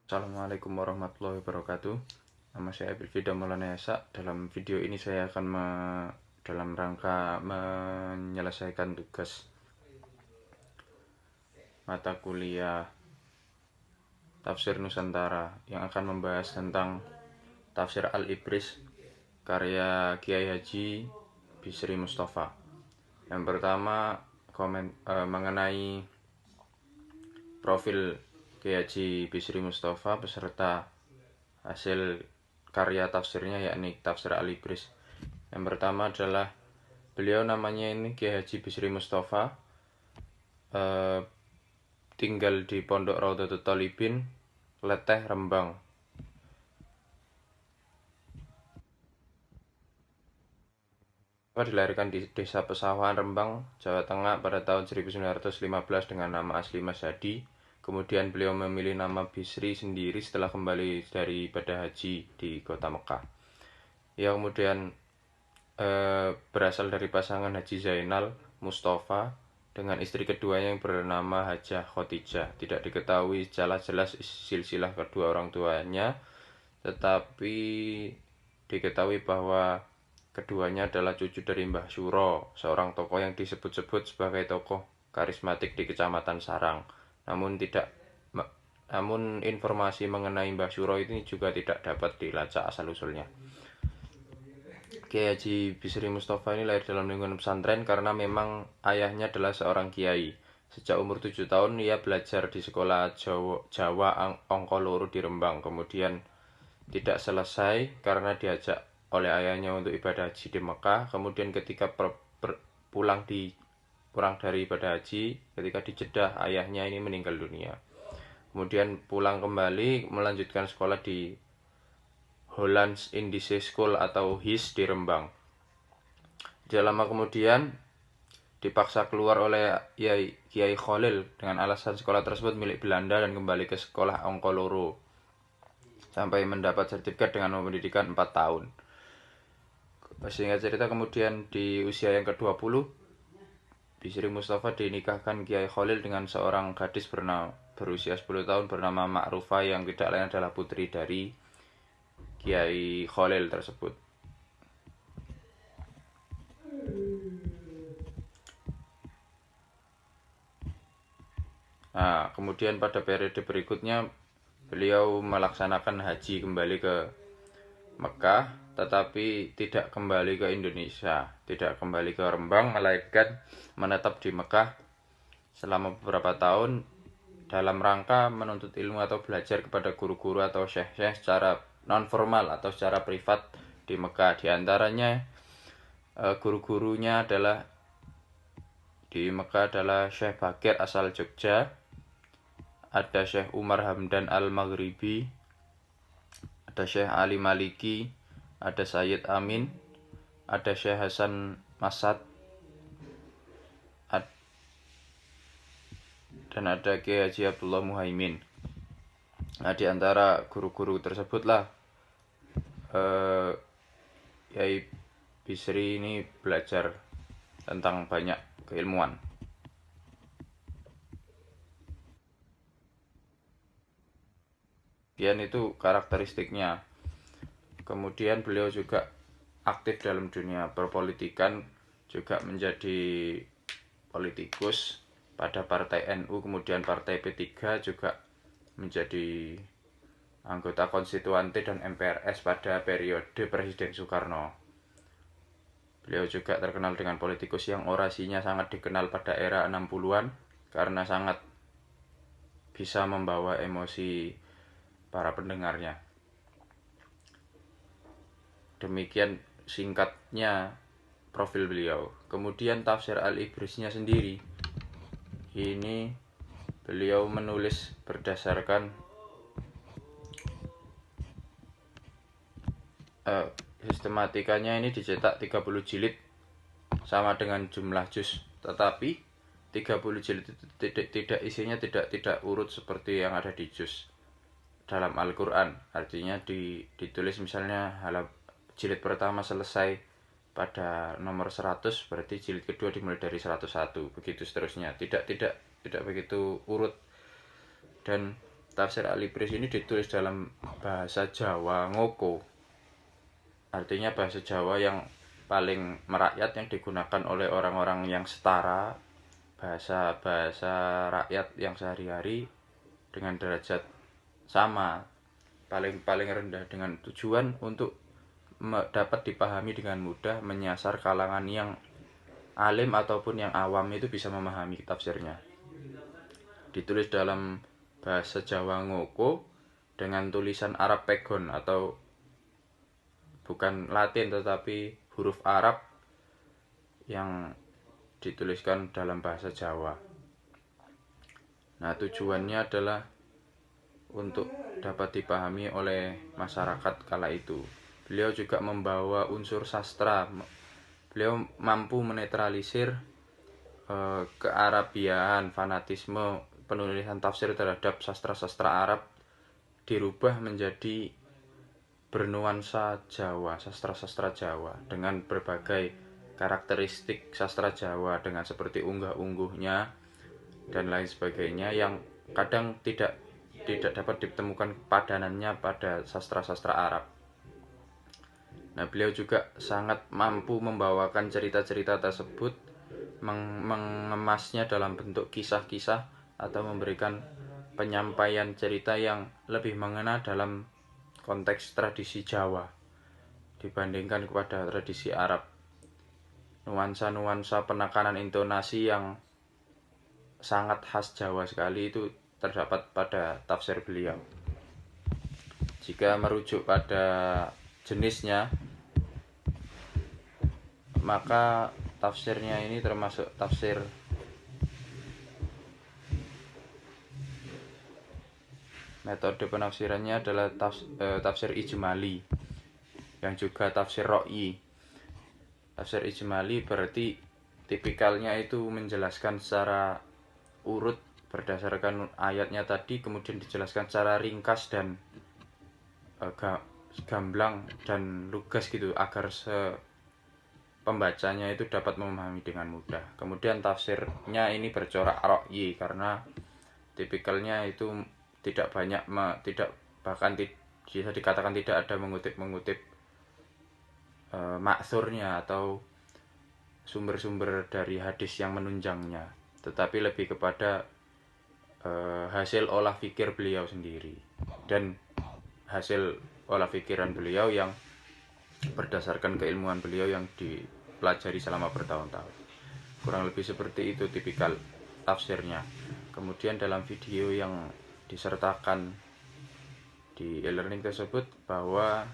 Assalamualaikum warahmatullahi wabarakatuh. Nama saya Bilfida Maulana Esa. Dalam video ini saya akan dalam rangka menyelesaikan tugas mata kuliah Tafsir Nusantara yang akan membahas tentang Tafsir Al-Ibris karya Kiai Haji Bisri Mustafa. Yang pertama mengenai profil Kiai Haji Bisri Mustafa beserta hasil karya tafsirnya, yakni Tafsir Al-Ibris. Yang pertama adalah beliau namanya ini Kiai Haji Bisri Mustafa, tinggal di Pondok Raudhatul Thalibin, Leteh, Rembang. Dilahirkan di Desa Pesawahan, Rembang, Jawa Tengah pada tahun 1915 dengan nama asli Mas Hadi. Kemudian beliau memilih nama Bisri sendiri setelah kembali dari ibadah haji di kota Mekah. Ia kemudian berasal dari pasangan Haji Zainal Mustafa dengan istri keduanya yang bernama Hajah Khotijah. Tidak diketahui secara jelas silsilah kedua orang tuanya, tetapi diketahui bahwa keduanya adalah cucu dari Mbah Syuro, seorang tokoh yang disebut-sebut sebagai tokoh karismatik di Kecamatan Sarang. Namun informasi mengenai Mbah Syuro ini juga tidak dapat dilacak asal-usulnya. Kiai Haji Bisri Mustafa ini lahir dalam lingkungan pesantren karena memang ayahnya adalah seorang kiai. Sejak umur 7 tahun ia belajar di sekolah Jawa Ongkoloro di Rembang. Kemudian tidak selesai karena diajak oleh ayahnya untuk ibadah haji di Mekah. Kemudian ketika pulang dari ibadah haji, ketika di Jeddah, ayahnya ini meninggal dunia. Kemudian pulang kembali melanjutkan sekolah di Hollands Indische School atau HIS di Rembang. Tidak lama kemudian dipaksa keluar oleh Kiai Khalil dengan alasan sekolah tersebut milik Belanda dan kembali ke sekolah Ongkoloro sampai mendapat sertifikat dengan nomor pendidikan 4 tahun. Sehingga cerita kemudian di usia yang ke-20 Bisri Mustafa dinikahkan Kiai Khalil dengan seorang gadis berusia 10 tahun bernama Ma'rufah yang tidak lain adalah putri dari Kiai Khalil tersebut. Nah, kemudian pada periode berikutnya beliau melaksanakan haji kembali ke Mekah, tetapi tidak kembali ke Indonesia, tidak kembali ke Rembang, melainkan menetap di Mekah selama beberapa tahun dalam rangka menuntut ilmu atau belajar kepada guru-guru atau syekh-syekh secara non-formal atau secara privat di Mekah. Di antaranya guru-gurunya adalah di Mekah adalah Syekh Bakir asal Jogja, ada Syekh Umar Hamdan Al-Maghribi, ada Syekh Ali Maliki, ada Sayyid Amin, ada Syekh Hasan Masad, dan ada Kiai Haji Abdullah Muhaimin. Nah, di antara guru-guru tersebutlah Kiai Bisri ini belajar tentang banyak keilmuan. Kemudian itu karakteristiknya. Kemudian beliau juga aktif dalam dunia perpolitikan, juga menjadi politikus pada partai NU, kemudian partai P3, juga menjadi anggota konstituante dan MPRS pada periode Presiden Soekarno. Beliau juga terkenal dengan politikus yang orasinya sangat dikenal pada era 60-an karena sangat bisa membawa emosi para pendengarnya. Demikian singkatnya profil beliau. Kemudian Tafsir Al-Ibrisnya sendiri, ini beliau menulis berdasarkan sistematikanya. Ini dicetak 30 jilid sama dengan jumlah juz, tetapi 30 jilid itu tidak isinya tidak urut seperti yang ada di juz dalam Al-Quran. Artinya ditulis misalnya jilid pertama selesai pada nomor 100, berarti jilid kedua dimulai dari 101, begitu seterusnya. Tidak begitu urut. Dan Tafsir Al-Ibris ini ditulis dalam bahasa Jawa Ngoko. Artinya bahasa Jawa yang paling merakyat, yang digunakan oleh orang-orang yang setara, bahasa rakyat yang sehari-hari dengan derajat sama, paling rendah, dengan tujuan untuk dapat dipahami dengan mudah, menyasar kalangan yang alim ataupun yang awam itu bisa memahami tafsirnya. Ditulis dalam bahasa Jawa Ngoko dengan tulisan Arab Pegon, atau bukan Latin tetapi huruf Arab yang dituliskan dalam bahasa Jawa. Nah, tujuannya adalah untuk dapat dipahami oleh masyarakat kala itu. Beliau juga membawa unsur sastra. Beliau mampu menetralisir kearabiaan, fanatisme penulisan tafsir terhadap sastra-sastra Arab, dirubah menjadi bernuansa Jawa, sastra-sastra Jawa dengan berbagai karakteristik sastra Jawa, dengan seperti unggah-ungguhnya dan lain sebagainya, yang kadang tidak dapat ditemukan padanannya pada sastra-sastra Arab. Nah, beliau juga sangat mampu membawakan cerita-cerita tersebut, mengemasnya dalam bentuk kisah-kisah, atau memberikan penyampaian cerita yang lebih mengena dalam konteks tradisi Jawa dibandingkan kepada tradisi Arab. Nuansa-nuansa penekanan intonasi yang sangat khas Jawa sekali itu terdapat pada tafsir beliau. Jika merujuk pada jenisnya, maka tafsirnya ini termasuk tafsir metode penafsirannya adalah tafsir ijmali, yang juga tafsir ro'i. Tafsir ijmali berarti tipikalnya itu menjelaskan secara urut berdasarkan ayatnya tadi, kemudian dijelaskan secara ringkas dan gamblang dan lugas gitu, agar pembacanya itu dapat memahami dengan mudah. Kemudian tafsirnya ini bercorak ro'i, karena tipikalnya itu tidak banyak, bahkan bisa dikatakan tidak ada mengutip maksurnya atau sumber-sumber dari hadis yang menunjangnya, tetapi lebih kepada hasil olah pikir beliau sendiri dan hasil olah pikiran beliau yang berdasarkan keilmuan beliau yang dipelajari selama bertahun-tahun. Kurang lebih seperti itu tipikal tafsirnya. Kemudian dalam video yang disertakan di e-learning tersebut, bahwa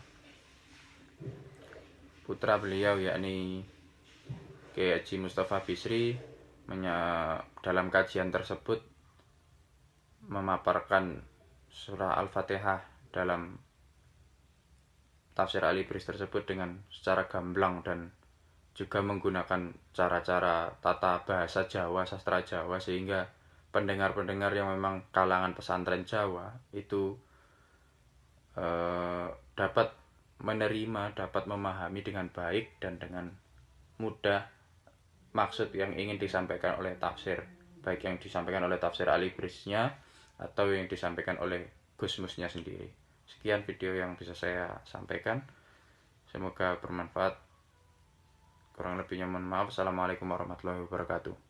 putra beliau yakni Kiai Haji Mustafa Bisri dalam kajian tersebut memaparkan surah Al-Fatihah dalam tafsir Al-Ibris tersebut dengan secara gamblang, dan juga menggunakan cara-cara tata bahasa Jawa, sastra Jawa, sehingga pendengar-pendengar yang memang kalangan pesantren Jawa itu dapat menerima, dapat memahami dengan baik dan dengan mudah maksud yang ingin disampaikan oleh tafsir, baik yang disampaikan oleh tafsir Al-Ibrisnya atau yang disampaikan oleh Gusmusnya sendiri. Sekian video yang bisa saya sampaikan, semoga bermanfaat. Kurang lebihnya mohon maaf. Assalamualaikum warahmatullahi wabarakatuh.